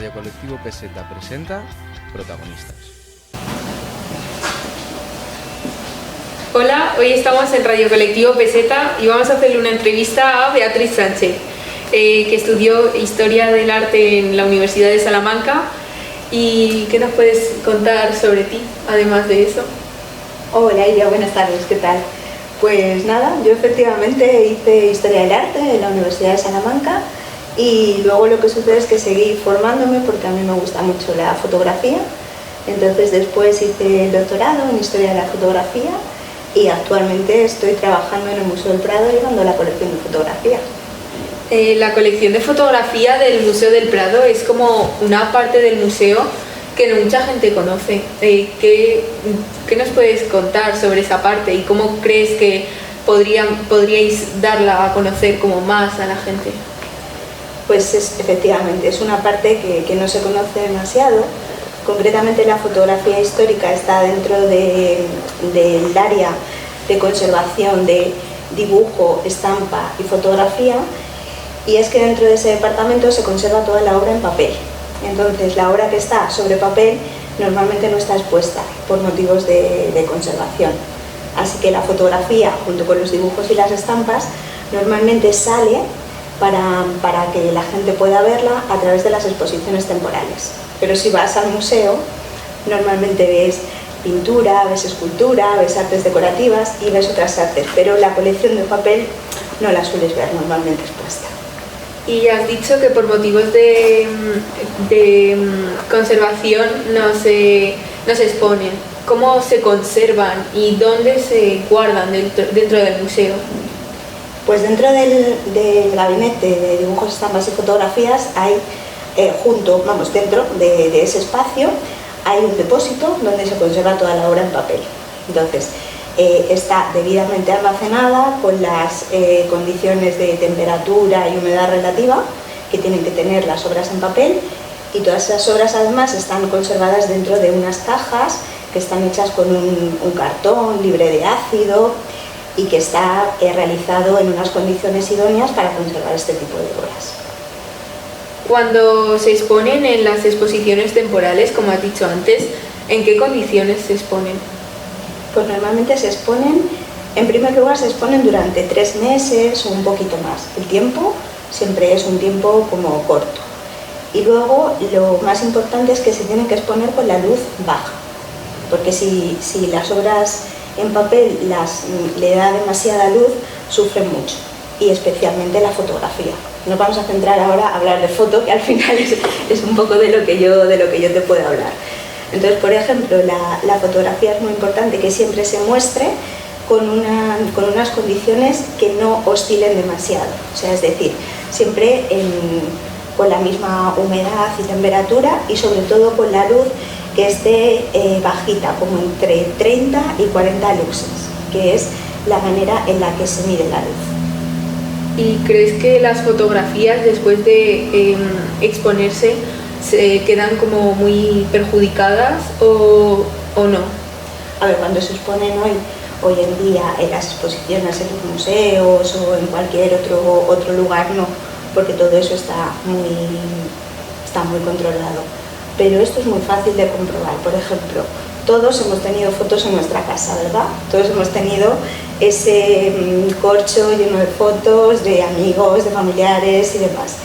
Radio Colectivo Peseta presenta Protagonistas. Hola, hoy estamos en Radio Colectivo Peseta y vamos a hacerle una entrevista a Beatriz Sánchez, que estudió Historia del Arte en la Universidad de Salamanca. ¿Y qué nos puedes contar sobre ti, además de eso? Hola Iria, buenas tardes, ¿qué tal? Pues nada, yo efectivamente hice Historia del Arte en la Universidad de Salamanca y luego lo que sucede es que seguí formándome porque a mí me gusta mucho la fotografía. Entonces después hice el doctorado en Historia de la Fotografía y actualmente estoy trabajando en el Museo del Prado llevando la colección de fotografía. La colección de fotografía del Museo del Prado es como una parte del museo que no mucha gente conoce. ¿Qué nos puedes contar sobre esa parte y cómo crees que podríais darla a conocer como más a la gente? Pues efectivamente, es una parte que no se conoce demasiado. Concretamente la fotografía histórica está dentro del área de conservación de dibujo, estampa y fotografía, y es que dentro de ese departamento se conserva toda la obra en papel. Entonces la obra que está sobre papel normalmente no está expuesta por motivos de conservación. Así que la fotografía junto con los dibujos y las estampas normalmente sale para que la gente pueda verla a través de las exposiciones temporales. Pero si vas al museo, normalmente ves pintura, ves escultura, ves artes decorativas y ves otras artes, pero la colección de papel no la sueles ver normalmente expuesta. Y has dicho que por motivos de conservación no se exponen. ¿Cómo se conservan y dónde se guardan dentro del museo? Pues dentro del gabinete de dibujos, estampas y fotografías hay, dentro de ese espacio hay un depósito donde se conserva toda la obra en papel. Entonces, está debidamente almacenada con las condiciones de temperatura y humedad relativa que tienen que tener las obras en papel, y todas esas obras además están conservadas dentro de unas cajas que están hechas con un cartón libre de ácido y que está realizado en unas condiciones idóneas para conservar este tipo de obras. Cuando se exponen en las exposiciones temporales, como has dicho antes, ¿en qué condiciones se exponen? Pues normalmente se exponen, en primer lugar se exponen durante 3 meses o un poquito más. El tiempo siempre es un tiempo como corto. Y luego lo más importante es que se tienen que exponer con la luz baja, porque si las obras en papel le da demasiada luz, sufren mucho, y especialmente la fotografía. Nos vamos a centrar ahora a hablar de foto, que al final es un poco de lo que yo te puedo hablar. Entonces, por ejemplo, la fotografía es muy importante que siempre se muestre con unas condiciones que no oscilen demasiado. O sea, es decir, siempre con la misma humedad y temperatura, y sobre todo con la luz que esté bajita, como entre 30 y 40 luxes, que es la manera en la que se mide la luz. ¿Y crees que las fotografías después de exponerse se quedan como muy perjudicadas o no? A ver, cuando se exponen hoy en día en las exposiciones en los museos o en cualquier otro lugar, no, porque todo eso está muy controlado. Pero esto es muy fácil de comprobar. Por ejemplo, todos hemos tenido fotos en nuestra casa, ¿verdad? Todos hemos tenido ese corcho lleno de fotos de amigos, de familiares y demás.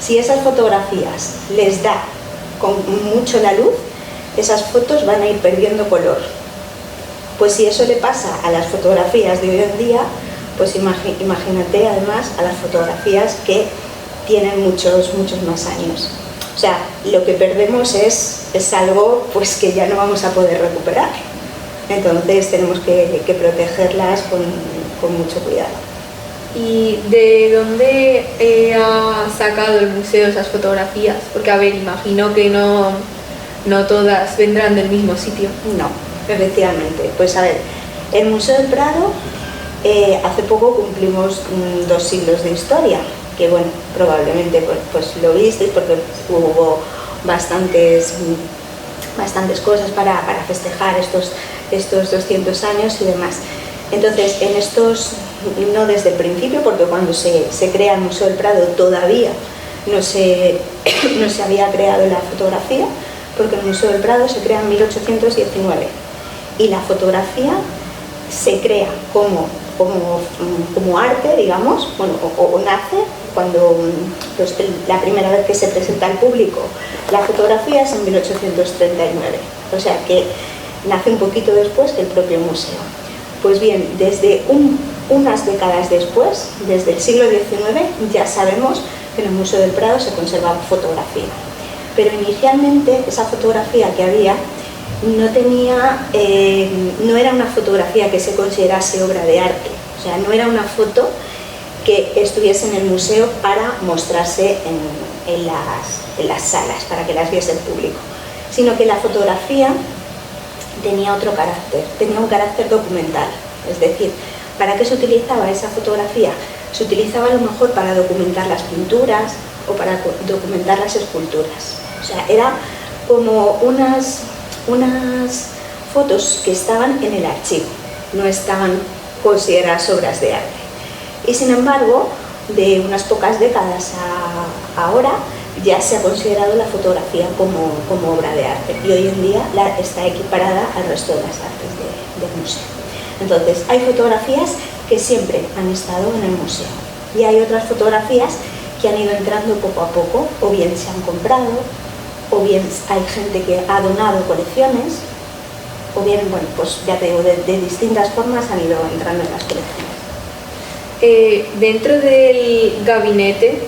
Si esas fotografías les da con mucho la luz, esas fotos van a ir perdiendo color. Pues si eso le pasa a las fotografías de hoy en día, pues imagínate además a las fotografías que tienen muchos más años. O sea, lo que perdemos es algo pues que ya no vamos a poder recuperar. Entonces tenemos que protegerlas con mucho cuidado. ¿Y de dónde ha sacado el museo esas fotografías? Porque, a ver, imagino que no todas vendrán del mismo sitio. No, efectivamente. Pues a ver, el Museo del Prado hace poco cumplimos 2 siglos de historia, que bueno, probablemente pues lo visteis porque hubo bastantes cosas para festejar estos 200 años y demás. Entonces, en estos, no desde el principio, porque cuando se crea el Museo del Prado todavía no se había creado la fotografía, porque el Museo del Prado se crea en 1819 y la fotografía se crea como arte, digamos, bueno, o nace cuando la primera vez que se presenta al público la fotografía es en 1839, o sea que nace un poquito después que el propio museo. Pues bien, desde unas décadas después, desde el siglo XIX, ya sabemos que en el Museo del Prado se conservaba fotografía, pero inicialmente esa fotografía que había no era una fotografía que se considerase obra de arte, o sea, no era una foto que estuviese en el museo para mostrarse en las salas, para que las viese el público, sino que la fotografía tenía otro carácter, tenía un carácter documental, es decir, ¿para qué se utilizaba esa fotografía? Se utilizaba a lo mejor para documentar las pinturas o para documentar las esculturas, o sea, era como unas fotos que estaban en el archivo, no estaban consideradas obras de arte. Y sin embargo, de unas pocas décadas a ahora, ya se ha considerado la fotografía como obra de arte y hoy en día está equiparada al resto de las artes del museo. Entonces, hay fotografías que siempre han estado en el museo y hay otras fotografías que han ido entrando poco a poco, o bien se han comprado, o bien hay gente que ha donado colecciones, o bien, bueno, pues ya te digo, de distintas formas han ido entrando en las colecciones. Dentro del gabinete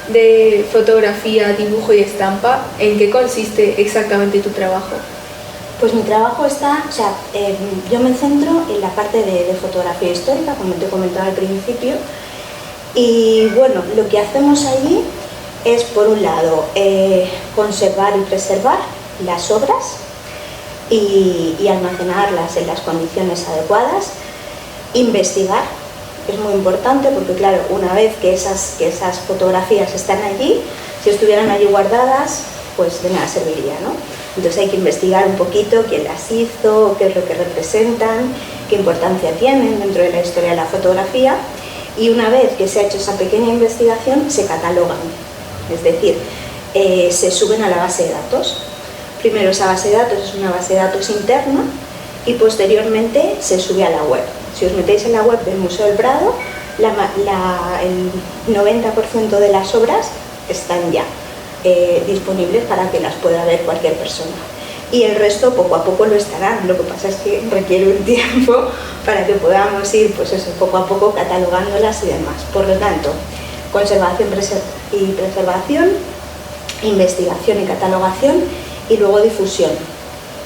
de fotografía, dibujo y estampa, ¿en qué consiste exactamente tu trabajo? Pues mi trabajo está, yo me centro en la parte de fotografía histórica, como te comentaba al principio, y bueno, lo que hacemos allí es, por un lado, conservar y preservar las obras y almacenarlas en las condiciones adecuadas, investigar. Es muy importante porque, claro, una vez que esas fotografías están allí, si estuvieran allí guardadas, pues de nada serviría, ¿no? Entonces hay que investigar un poquito quién las hizo, qué es lo que representan, qué importancia tienen dentro de la historia de la fotografía, y una vez que se ha hecho esa pequeña investigación, se catalogan, es decir, se suben a la base de datos. Primero esa base de datos es una base de datos interna y posteriormente se sube a la web. Si os metéis en la web del Museo del Prado, el 90% de las obras están ya disponibles para que las pueda ver cualquier persona. Y el resto poco a poco lo estarán, lo que pasa es que requiere un tiempo para que podamos ir, pues eso, poco a poco catalogándolas y demás. Por lo tanto, conservación y preservación, investigación y catalogación, y luego difusión,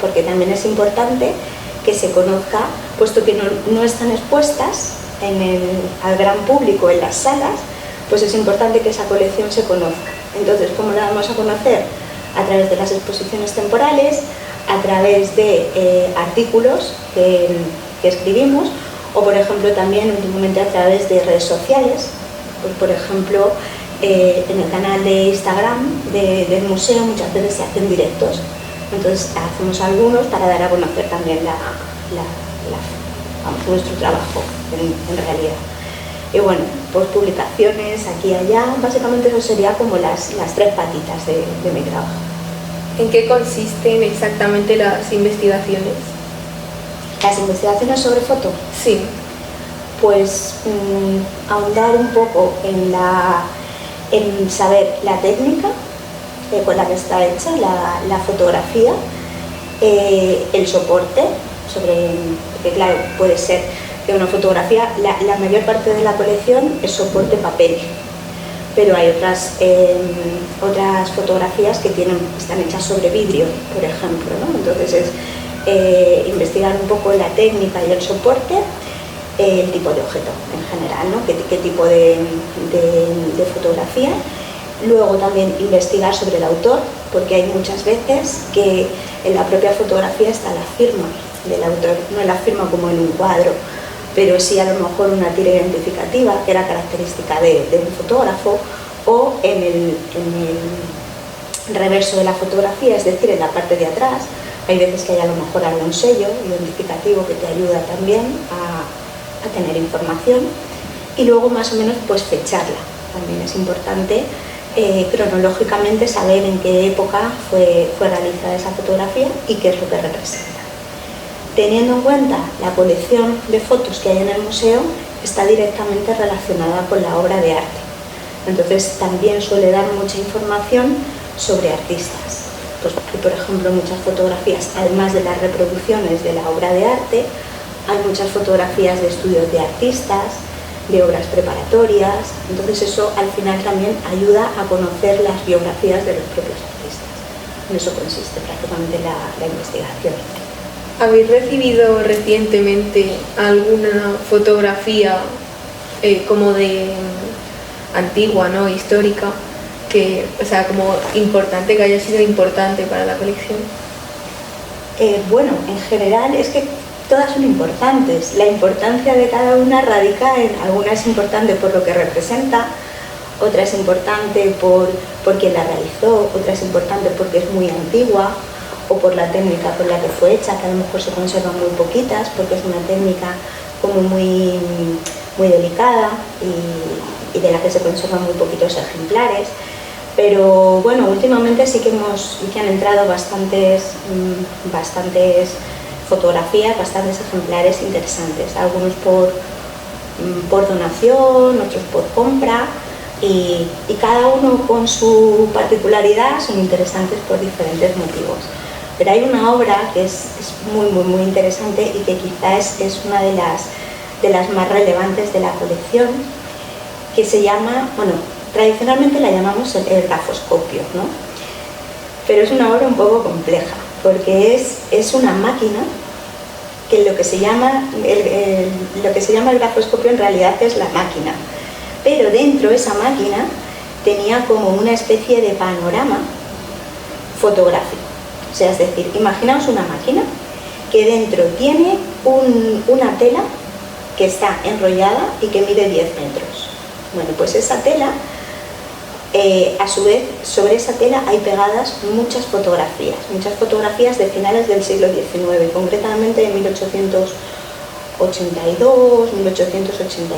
porque también es importante que se conozca, puesto que no están expuestas al gran público en las salas, pues es importante que esa colección se conozca. Entonces, ¿cómo la vamos a conocer? A través de las exposiciones temporales, a través de artículos que escribimos, o por ejemplo también últimamente a través de redes sociales, pues, por ejemplo en el canal de Instagram del museo muchas veces se hacen directos, entonces hacemos algunos para dar a conocer también nuestro trabajo en realidad. Y bueno, pues publicaciones aquí y allá, básicamente eso sería como las tres patitas de mi trabajo. ¿En qué consisten exactamente las investigaciones? ¿Las investigaciones sobre foto? Sí. Pues ahondar un poco en saber la técnica con la que está hecha la fotografía, el soporte, porque claro, puede ser que una fotografía, la mayor parte de la colección es soporte papel, pero hay otras fotografías que están hechas sobre vidrio, por ejemplo, ¿no? Entonces es investigar un poco la técnica y el soporte, el tipo de objeto en general, ¿no? ¿Qué tipo de fotografía? Luego también investigar sobre el autor, porque hay muchas veces que en la propia fotografía está la firma del autor, no la firma como en un cuadro, pero sí a lo mejor una tira identificativa que era característica de un fotógrafo, o en el reverso de la fotografía, es decir, en la parte de atrás, hay veces que hay a lo mejor algún sello identificativo que te ayuda también a tener información, y luego más o menos pues fecharla. También es importante cronológicamente saber en qué época fue realizada esa fotografía y qué es lo que representa. Teniendo en cuenta la colección de fotos que hay en el museo, está directamente relacionada con la obra de arte. Entonces también suele dar mucha información sobre artistas. Pues, por ejemplo, muchas fotografías, además de las reproducciones de la obra de arte, hay muchas fotografías de estudios de artistas, de obras preparatorias. Entonces eso al final también ayuda a conocer las biografías de los propios artistas. En eso consiste prácticamente la investigación. ¿Habéis recibido recientemente alguna fotografía como de antigua, ¿no? Histórica, que, o sea, como importante, que haya sido importante para la colección? Bueno, en general es que todas son importantes. La importancia de cada una radica en, alguna es importante por lo que representa, otra es importante por quien la realizó, otra es importante porque es muy antigua, o por la técnica con la que fue hecha, que a lo mejor se conservan muy poquitas, porque es una técnica como muy delicada y de la que se conservan muy poquitos ejemplares. Pero bueno, últimamente sí que han entrado bastantes fotografías, bastantes ejemplares interesantes, algunos por donación, otros por compra, y cada uno con su particularidad son interesantes por diferentes motivos. Pero hay una obra que es muy interesante y que quizás es una de las más relevantes de la colección, que se llama, bueno, tradicionalmente la llamamos el grafoscopio, ¿no? Pero es una obra un poco compleja, porque es una máquina que lo que se llama el grafoscopio en realidad es la máquina, pero dentro de esa máquina tenía como una especie de panorama fotográfico. O sea, es decir, imaginaos una máquina que dentro tiene una tela que está enrollada y que mide 10 metros. Bueno, pues esa tela, a su vez, sobre esa tela hay pegadas muchas fotografías de finales del siglo XIX, concretamente de 1882, 1883.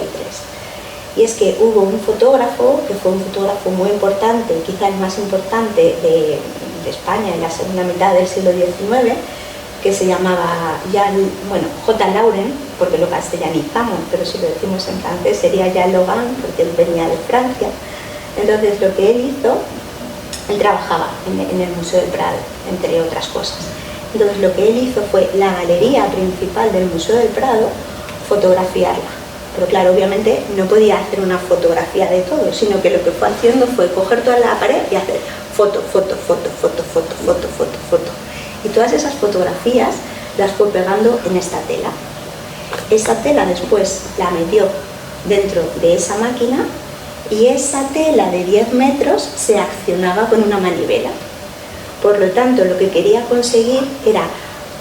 Y es que hubo un fotógrafo, que fue un fotógrafo muy importante, quizá el más importante de España en la segunda mitad del siglo XIX, que se llamaba J. Laurent, porque lo castellanizamos, pero si lo decimos en francés sería Jean Logan, porque él venía de Francia. Entonces lo que él hizo, él trabajaba en el Museo del Prado, entre otras cosas. Entonces lo que él hizo fue la galería principal del Museo del Prado, fotografiarla. Pero claro, obviamente no podía hacer una fotografía de todo, sino que lo que fue haciendo fue coger toda la pared y hacer foto. Y todas esas fotografías las fue pegando en esta tela. Esa tela después la metió dentro de esa máquina y esa tela de 10 metros se accionaba con una manivela. Por lo tanto, lo que quería conseguir era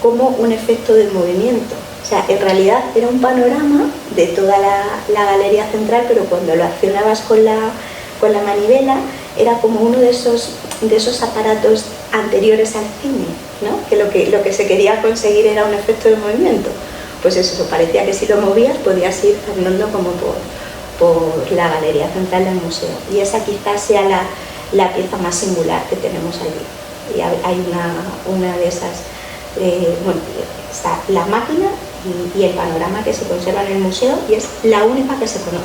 como un efecto de movimiento. O sea, en realidad era un panorama de toda la galería central, pero cuando lo accionabas con la manivela era como uno de esos aparatos anteriores al cine, ¿no? Que lo que se quería conseguir era un efecto de movimiento. Pues eso, parecía que si lo movías podías ir andando como por la galería central del museo. Y esa quizás sea la pieza más singular que tenemos allí. Y hay una de esas, está la máquina y el panorama que se conserva en el museo, y es la única que se conoce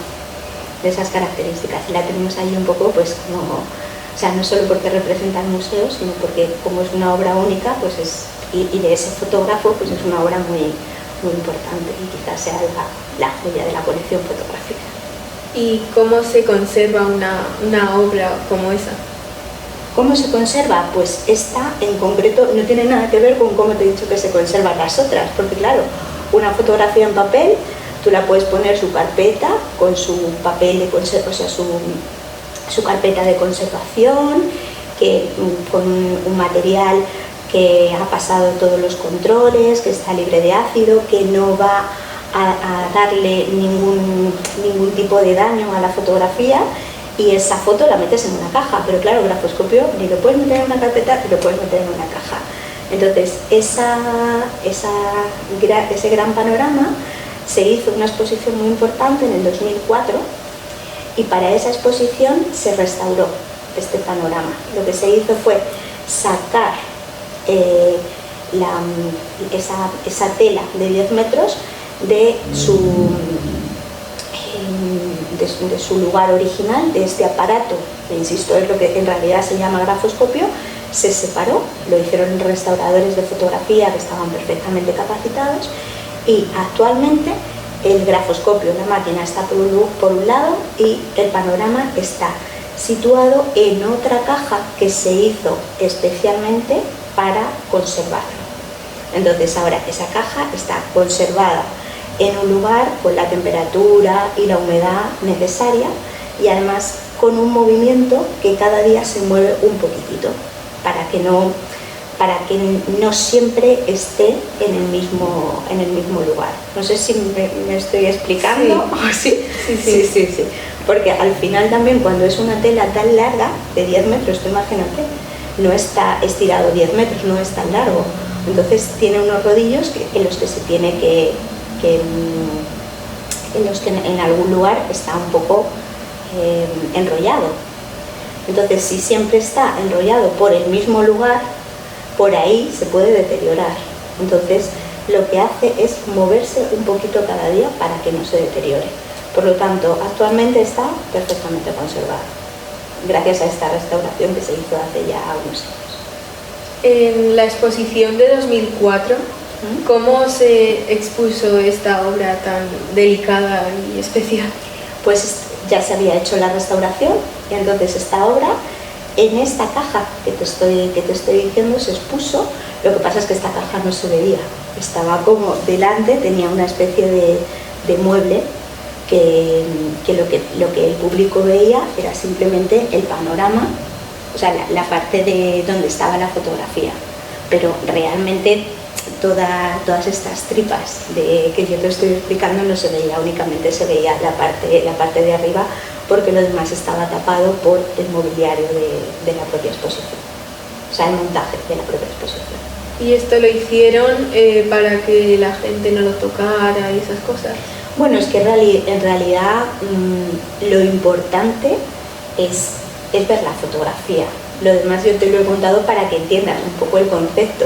de esas características. Y la tenemos ahí un poco pues como, o sea, no solo porque representa el museo, sino porque como es una obra única, pues y de ese fotógrafo, pues es una obra muy importante y quizás sea la joya de la colección fotográfica. ¿Y cómo se conserva una obra como esa? ¿Cómo se conserva? Pues esta en concreto no tiene nada que ver con cómo te he dicho que se conservan las otras, porque claro, una fotografía en papel, tú la puedes poner su carpeta con su papel de conservación, o sea, su carpeta de conservación, con un material que ha pasado todos los controles, que está libre de ácido, que no va a darle ningún tipo de daño a la fotografía, y esa foto la metes en una caja. Pero claro, el grafoscopio ni lo puedes meter en una carpeta ni lo puedes meter en una caja. Entonces ese gran panorama se hizo una exposición muy importante en el 2004, y para esa exposición se restauró este panorama. Lo que se hizo fue sacar esa tela de 10 metros de su lugar original, de este aparato, que insisto es lo que en realidad se llama grafoscopio. Se separó, lo hicieron restauradores de fotografía que estaban perfectamente capacitados, y actualmente el grafoscopio, la máquina, está por un lado y el panorama está situado en otra caja que se hizo especialmente para conservarlo. Entonces ahora esa caja está conservada en un lugar con la temperatura y la humedad necesaria, y además con un movimiento que cada día se mueve un poquitito para que no siempre esté en el mismo lugar. No sé si me estoy explicando. Sí. Sí. Porque al final también, cuando es una tela tan larga, de 10 metros, tú imagínate, no está estirado 10 metros, no es tan largo. Entonces tiene unos rodillos en los que se tiene en los que en algún lugar está un poco enrollado. Entonces, si siempre está enrollado por el mismo lugar, por ahí se puede deteriorar. Entonces, lo que hace es moverse un poquito cada día para que no se deteriore. Por lo tanto, actualmente está perfectamente conservado, gracias a esta restauración que se hizo hace ya unos años. En la exposición de 2004, ¿cómo se expuso esta obra tan delicada y especial? Pues ya se había hecho la restauración, y entonces esta obra en esta caja que te estoy diciendo se expuso. Lo que pasa es que esta caja no se veía, estaba como delante, tenía una especie de mueble que lo que el público veía era simplemente el panorama, o sea, la parte de donde estaba la fotografía, pero realmente todas estas tripas que yo te estoy explicando no se veía, únicamente se veía la parte de arriba, porque lo demás estaba tapado por el mobiliario de la propia exposición, o sea, el montaje de la propia exposición. ¿Y esto lo hicieron para que la gente no lo tocara y esas cosas? Bueno, es que en realidad lo importante es ver la fotografía. Lo demás yo te lo he contado para que entiendas un poco el concepto,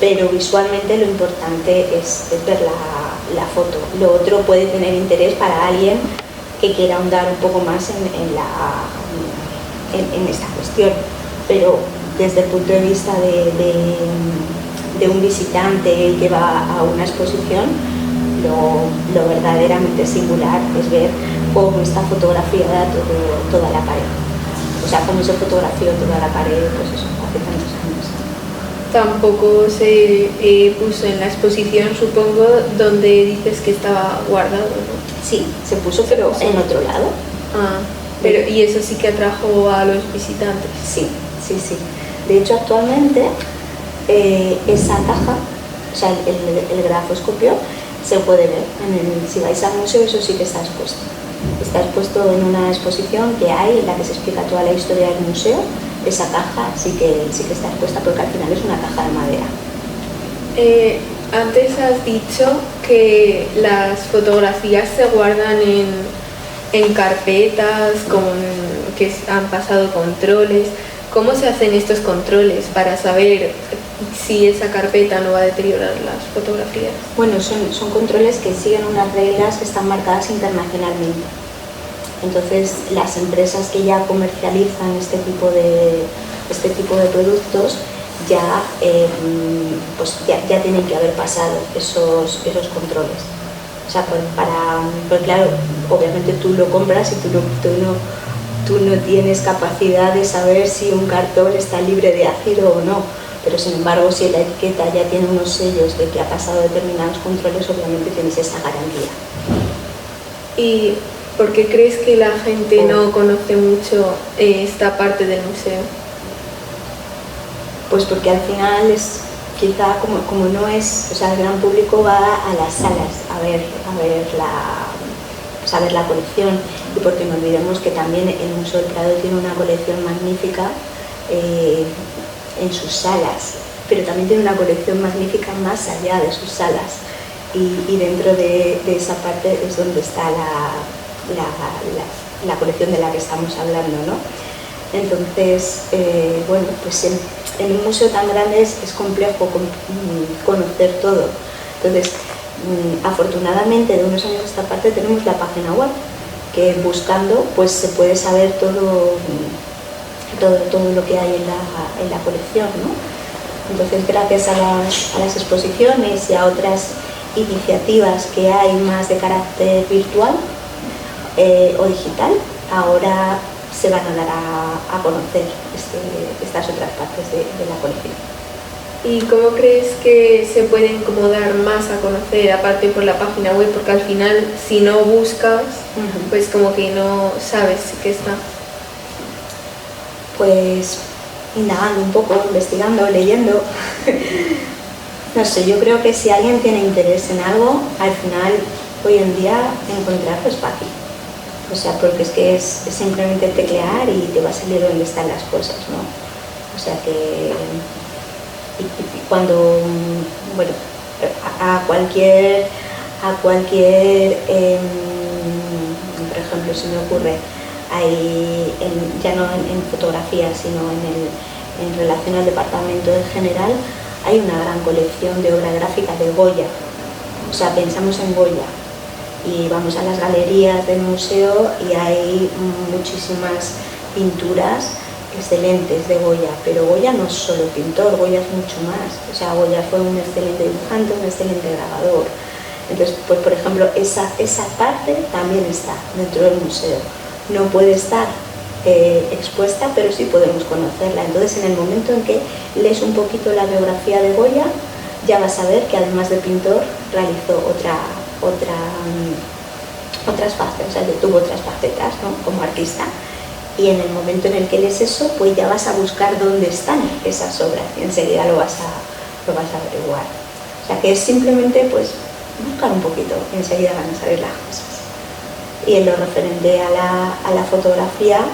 pero visualmente lo importante es ver la foto. Lo otro puede tener interés para alguien que quiera ahondar un poco más en esta cuestión, pero desde el punto de vista de un visitante que va a una exposición, lo verdaderamente singular es ver cómo está fotografiada toda la pared. O sea, cómo se fotografió toda la pared, pues eso, hace tantos años. Tampoco se puso en la exposición, supongo, donde dices que estaba guardado, ¿no? Sí, se puso, pero en otro lado. Pero y eso sí que atrajo a los visitantes. Sí. De hecho, actualmente esa caja, o sea, el grafoscopio, se puede ver. Si vais al museo, eso sí que está expuesto. Está expuesto en una exposición que hay en la que se explica toda la historia del museo. Esa caja sí que está expuesta, porque al final es una caja de madera. Antes has dicho que las fotografías se guardan en carpetas que han pasado controles. ¿Cómo se hacen estos controles para saber si esa carpeta no va a deteriorar las fotografías? Bueno, son controles que siguen unas reglas que están marcadas internacionalmente. Entonces, las empresas que ya comercializan este tipo de productos ya tienen que haber pasado esos controles. O sea, pues claro, obviamente tú lo compras y tú no tienes capacidad de saber si un cartón está libre de ácido o no, pero sin embargo, si la etiqueta ya tiene unos sellos de que ha pasado determinados controles, obviamente tienes esa garantía. ¿Y por qué crees que la gente no conoce mucho esta parte del museo? Pues porque al final es quizá como no es, o sea, el gran público va a las salas a ver la colección, y porque no olvidemos que también el Museo del Prado tiene una colección magnífica en sus salas, pero también tiene una colección magnífica más allá de sus salas, y dentro de esa parte es donde está la colección de la que estamos hablando, ¿no? Entonces, bueno, pues en un museo tan grande es complejo conocer todo. Entonces, afortunadamente de unos años a esta parte tenemos la página web, que buscando pues se puede saber todo lo que hay en la colección, ¿no? Entonces, gracias a las exposiciones y a otras iniciativas que hay más de carácter virtual o digital, ahora se van a dar a conocer estas otras partes de la colección. ¿Y cómo crees que se pueden como dar más a conocer, aparte por la página web? Porque al final, si no buscas, pues como que no sabes qué está. Pues indagando un poco, investigando, leyendo. No sé, yo creo que si alguien tiene interés en algo, al final, hoy en día, encontrarlo es fácil. O sea, porque es que es simplemente teclear y te va a salir dónde están las cosas, ¿no? O sea que... Y cuando, bueno, a cualquier por ejemplo, se me ocurre, ya no en fotografía, sino en relación al departamento en general, hay una gran colección de obra gráfica de Goya. O sea, pensamos en Goya y vamos a las galerías del museo y hay muchísimas pinturas excelentes de Goya, pero Goya no es solo pintor, Goya es mucho más. O sea, Goya fue un excelente dibujante, un excelente grabador. Entonces, pues por ejemplo, esa parte también está dentro del museo. No puede estar expuesta, pero sí podemos conocerla. Entonces, en el momento en que lees un poquito la biografía de Goya, ya vas a ver que además de pintor realizó otras facetas, o sea, tuvo otras facetas, ¿no? Como artista. Y en el momento en el que lees eso, pues ya vas a buscar dónde están esas obras y enseguida lo vas a averiguar. O sea que es simplemente pues buscar un poquito y enseguida van a salir las cosas. Y en lo referente a la fotografía,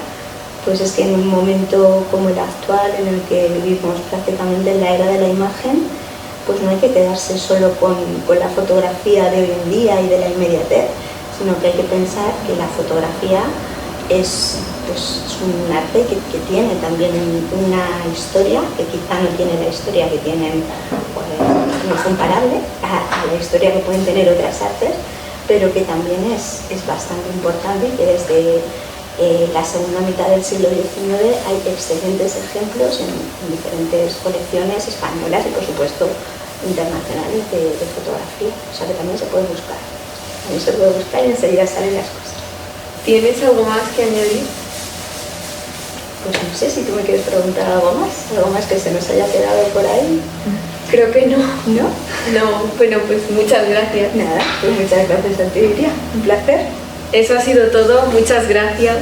pues es que en un momento como el actual, en el que vivimos prácticamente en la era de la imagen, pues no hay que quedarse solo con la fotografía de hoy en día y de la inmediatez, sino que hay que pensar que la fotografía es un arte que tiene también una historia, que quizá no tiene la historia que tienen, pues, no es comparable a la historia que pueden tener otras artes, pero que también es bastante importante y que desde la segunda mitad del siglo XIX hay excelentes ejemplos en diferentes colecciones españolas y por supuesto internacionales de fotografía, o sea que también se puede buscar. También se puede buscar y enseguida salen las cosas. ¿Tienes algo más que añadir? Pues no sé si tú me quieres preguntar algo más que se nos haya quedado por ahí. Creo que no. ¿No? No, bueno, pues muchas gracias. Nada, pues muchas gracias a ti, Iria. Un placer. Eso ha sido todo, muchas gracias.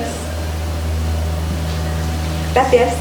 Gracias.